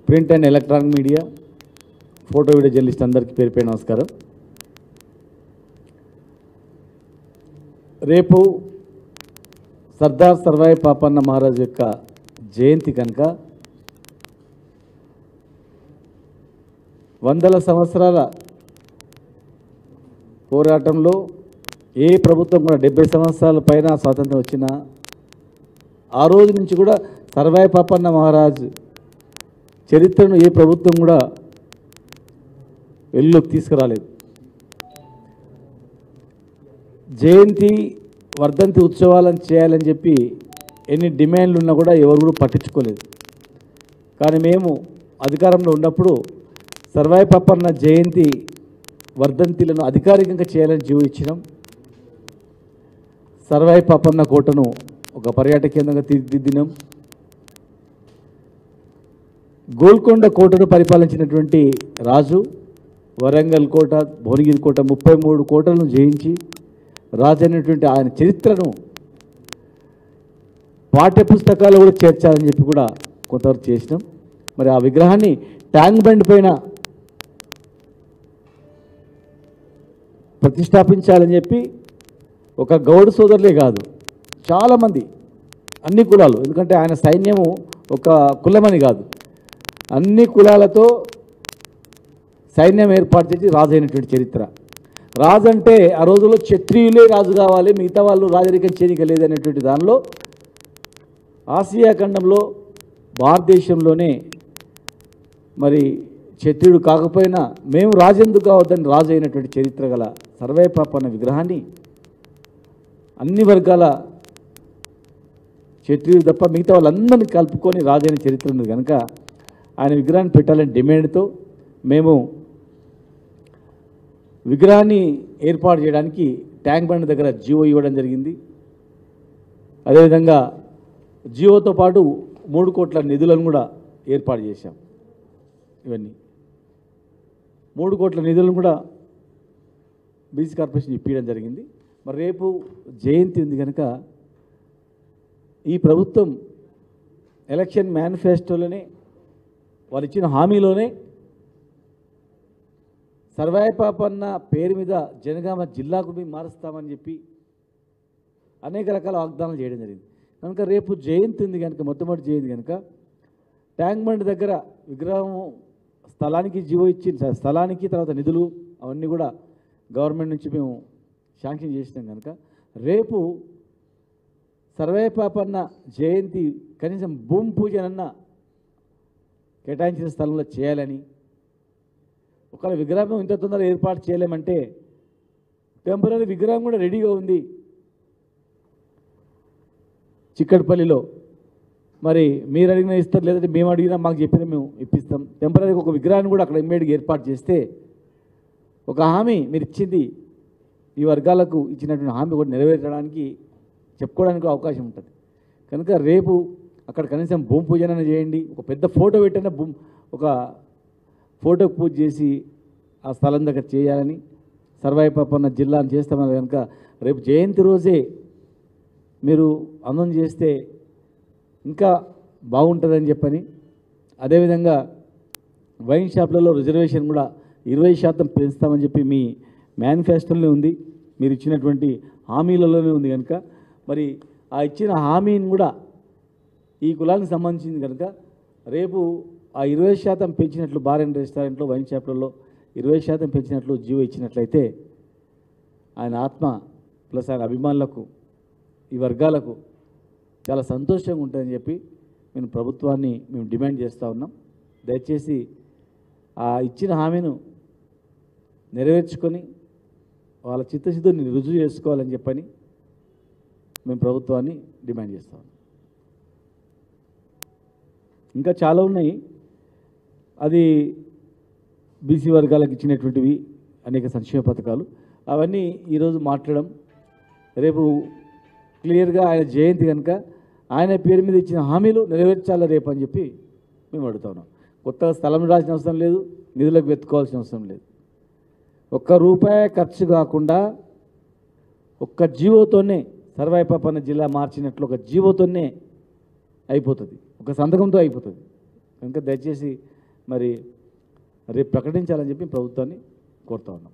Print and electronic media photo video journalist అందరికీ పేరు పేరు నమస్కారం. రేపు సర్దార్ సర్వాయి పాపన్న మహారాజ్ యొక్క జయంతి కనుక 100 సంవత్సరాల పోరాటంలో ఏ ప్రభుత్వం కూడా 70 సంవత్సరాల పైన స్వాతంత్రం వచ్చినా ఆ రోజు నుంచి కూడా సర్వాయి పాపన్న మహారాజ్ చరిత్రను ఏ ప్రభుత్వం కూడా వెలుగులోకి తీసుకురాలేదు. జయంతి వర్ధంతి ఉత్సవాలను చేయాలని చెప్పి ఎన్ని డిమాండ్లు ఉన్నా కూడా ఎవరు కూడా పట్టించుకోలేదు. కానీ మేము అధికారంలో ఉన్నప్పుడు సర్వాయి పాపన్న జయంతి వర్ధంతిలను అధికారికంగా చేయాలని జీవో ఇచ్చినాం. సర్వాయి పాపన్న కోటను ఒక పర్యాటక కేంద్రంగా తీర్చిదిద్దినాం. గోల్కొండ కోటను పరిపాలించినటువంటి రాజు వరంగల్ కోట, భువనగిరి కోట 33 కోటలను జయించి రాజు అనేటువంటి ఆయన చరిత్రను పాఠ్యపుస్తకాలు కూడా చేర్చాలని చెప్పి కూడా కొంతవరకు చేసినాం. మరి ఆ విగ్రహాన్ని ట్యాంక్ బండ్ పైన ప్రతిష్టాపించాలని చెప్పి ఒక గౌడ సోదరులే కాదు, చాలామంది అన్ని కులాలు, ఎందుకంటే ఆయన సైన్యము ఒక కులమని కాదు, అన్ని కులాలతో సైన్యం ఏర్పాటు చేసి రాజు అయినటువంటి చరిత్ర. రాజు అంటే ఆ రోజుల్లో క్షత్రియులే రాజు కావాలి, మిగతా వాళ్ళు రాజరికం చేయనిక లేదనేటువంటి దానిలో ఆసియా ఖండంలో భారతదేశంలోనే మరి క్షత్రియుడు కాకపోయినా మేము రాజెందుకు కావద్దని రాజు అయినటువంటి చరిత్ర గల సర్వాయి పాపన్న విగ్రహాన్ని అన్ని వర్గాల క్షత్రియుడు తప్ప మిగతా వాళ్ళందరినీ కలుపుకొని రాజైన చరిత్ర ఉంది కనుక ఆయన విగ్రహాన్ని పెట్టాలని డిమాండ్తో మేము విగ్రహాన్ని ఏర్పాటు చేయడానికి ట్యాంక్ బండ్ దగ్గర జీవో ఇవ్వడం జరిగింది. అదేవిధంగా జీవోతో పాటు 3 కోట్ల నిధులను కూడా ఏర్పాటు చేశాం. ఇవన్నీ 3 కోట్ల నిధులను కూడా బీసీ కార్పొరేషన్ ఇప్పించడం జరిగింది. మరి రేపు జయంతి ఉంది కనుక ఈ ప్రభుత్వం ఎలక్షన్ మేనిఫెస్టోలోనే వాళ్ళు ఇచ్చిన హామీలోనే సర్వాయి పాపన్న పేరు మీద జనగామ జిల్లాకు మేము మారుస్తామని చెప్పి అనేక రకాల వాగ్దానాలు చేయడం జరిగింది. కనుక రేపు జయంతి ఉంది కనుక, మొట్టమొదటి జయంతి కనుక ట్యాంక్ బండ్ దగ్గర విగ్రహం స్థలానికి జీవో ఇచ్చిన స్థలానికి తర్వాత నిధులు అవన్నీ కూడా గవర్నమెంట్ నుంచి మేము శాంక్షన్ చేసినాం కనుక రేపు సర్వాయి పాపన్న జయంతి కనీసం భూమి పూజనన్నా కేటాయించిన స్థలంలో చేయాలని, ఒకవేళ విగ్రహం ఇంత తొందరగా ఏర్పాటు చేయలేమంటే టెంపరీ విగ్రహం కూడా రెడీగా ఉంది చిక్కడపల్లిలో. మరి మీరు అడిగినా ఇస్తారు, లేదంటే మేము అడిగినా మాకు చెప్పినా మేము ఇప్పిస్తాం. టెంపరీగా ఒక విగ్రహాన్ని కూడా అక్కడ ఇమ్మీడియట్గా ఏర్పాటు చేస్తే ఒక హామీ మీరు ఇచ్చింది ఈ వర్గాలకు ఇచ్చినటువంటి హామీ కూడా నెరవేర్చడానికి చెప్పుకోవడానికి అవకాశం ఉంటుంది. కనుక రేపు అక్కడ కనీసం భూమి పూజన చేయండి, ఒక పెద్ద ఫోటో పెట్టిన ఒక ఫోటోకు పూజ చేసి ఆ స్థలం దగ్గర చేయాలని సర్వాయి పాపన్న జిల్లాను చేస్తామని కనుక రేపు జయంతి రోజే మీరు అందం చేస్తే ఇంకా బాగుంటుందని చెప్పని, అదేవిధంగా వైన్ షాప్లలో రిజర్వేషన్ కూడా 20% పెంచుతామని చెప్పి మీ మేనిఫెస్టోలోనే ఉంది, మీరు ఇచ్చినటువంటి హామీలలోనే ఉంది కనుక మరి ఆ ఇచ్చిన హామీని కూడా ఈ కులానికి సంబంధించింది కనుక రేపు ఆ 20% పెంచినట్లు బార్ అండ్ రెస్టారెంట్లో వైన్ షాప్లలో 20% పెంచినట్లు జీవో ఇచ్చినట్లయితే ఆయన ఆత్మ ప్లస్ ఆయన అభిమానులకు ఈ వర్గాలకు చాలా సంతోషంగా ఉంటుందని చెప్పి మేము ప్రభుత్వాన్ని డిమాండ్ చేస్తూ ఉన్నాం. దయచేసి ఆ ఇచ్చిన హామీను నెరవేర్చుకొని వాళ్ళ చిత్తశుద్ధిని రుజువు చేసుకోవాలని చెప్పని మేము ప్రభుత్వాన్ని డిమాండ్ చేస్తాం. ఇంకా చాలా ఉన్నాయి, అది బీసీ వర్గాలకు ఇచ్చినటువంటివి అనేక సంక్షేమ పథకాలు, అవన్నీ ఈరోజు మాట్లాడడం. రేపు క్లియర్గా ఆయన జయంతి కనుక ఆయన పేరు మీద ఇచ్చిన హామీలు నెరవేర్చాలి రేపు అని చెప్పి మేము అడుగుతా ఉన్నాం. కొత్తగా స్థలం రాసిన అవసరం లేదు, నిధులకు వెతుకోవాల్సిన అవసరం లేదు. ₹1 ఖర్చు కాకుండా ఒక్క జీవోతోనే సర్వాయి పాపన్న జిల్లా మార్చినట్లు ఒక జీవోతోనే అయిపోతుంది. ఒక సంతకంతో అయిపోతుంది. కనుక దయచేసి మరి రేపు ప్రకటించాలని చెప్పి ప్రభుత్వాన్ని కోరుతా ఉన్నాం.